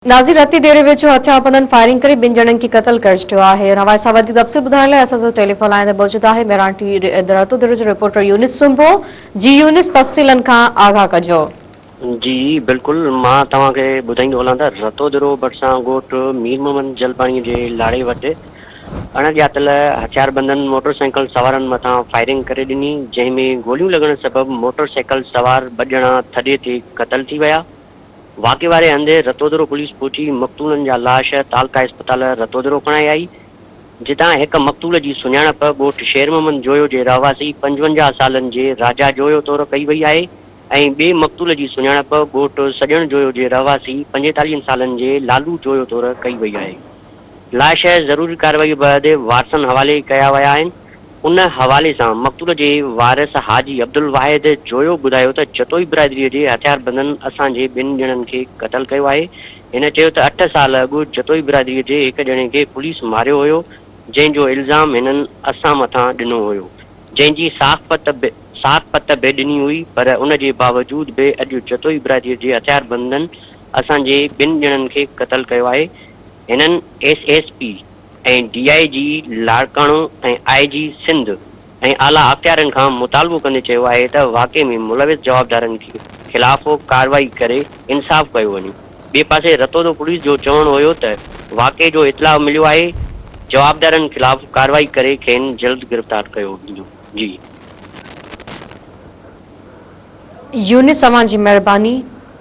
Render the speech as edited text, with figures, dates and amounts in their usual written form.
Nazi राती डेरे विच हथियारबंदनि फायरिंग करे ॿिनि ॼणनि खे क़त्ल करे छॾियो आहे। हवाई सां वधीक तफ़सील ॿुधाइण लाइ असां सां टेलीफोन लाइन ते मौजूद आहे मेरांटी रतोदर जो रिपोर्टर यूनिस सुंभो। जी यूनिस, तफ़सीलनि खां आगाह कजो। जी बिल्कुल, मां तव्हांखे ॿुधाईंदो हलां त रतोदरो भरिसां ॻोठ मीर मोहम्मद जलपाणी जे लाड़े वटि अणॼातल हथियारबंदनि मोटरसाइकिल सवारनि मथां फायरिंग करे ॾिनी, जंहिंमें गोलियूं लॻण सबबि मोटरसाइकिल सवार ॿ ॼणा थॾे ते क़त्ल थी विया। वाक़े वारे हंधि रतोदरो पुलिस पहुची मक़तूलनि जा लाश तालका इस्पताल रतोदरो खणाए आई, जितां हिक मक़तूल जी सुञाणप ॻोठ शेर मोहम्मद जोयो जे रहवासी 55 सालनि जे राजा जोयो तौरु कई वई आहे ऐं ॿिए मक़तूल जी सुञाणप ॻोठ सॼण जोयो जे रहवासी 45 सालनि जे लालू जोयो तौरु कई वई आहे। लाश ज़रूरी कार्रवाई बैदि वारसनि हवाले कया विया आहिनि। उन हवाले सां मक़तूल जे वारिस हाजी अब्दुल वाहिद जोयो ॿुधायो त जतोई बिरादरीअ जे हथियारबंदनि असांजे ॿिनि ॼणनि खे क़त्ल कयो आहे। हिन चयो त 8 साल अॻु जतोई बिरादरीअ जे हिक ॼणे खे पुलिस मारियो हुयो, जंहिंजो इल्ज़ाम हिननि असां मथां ॾिनो हुयो, जंहिंजी साख पत बि ॾिनी हुई, पर उन जे बावजूद बि अॼु जतोई बिरादरीअ जे हथियारबंदनि असांजे ॿिनि ॼणनि खे क़त्ल कयो आहे। हिननि SSP ऐं DIG लाड़काणो ऐं IG सिंध ऐं आला अख़्तियारनि खां मुतालबो कंदे चयो आहे त वाक़े में मुलविस जवाबदारनि खे ख़िलाफ़ कार्रवाई करे इंसाफ़ कयो वञे। ॿिए पासे रतोदो पुलिस जो चवणु हुयो त वाक़े जो इतलाउ मिलियो आहे, जवाबदारनि ख़िलाफ़ कार्रवाई करे खेनि जल्द गिरफ़्तार कयो वेंदो। जी यूनिस, अवां जी महिरबानी।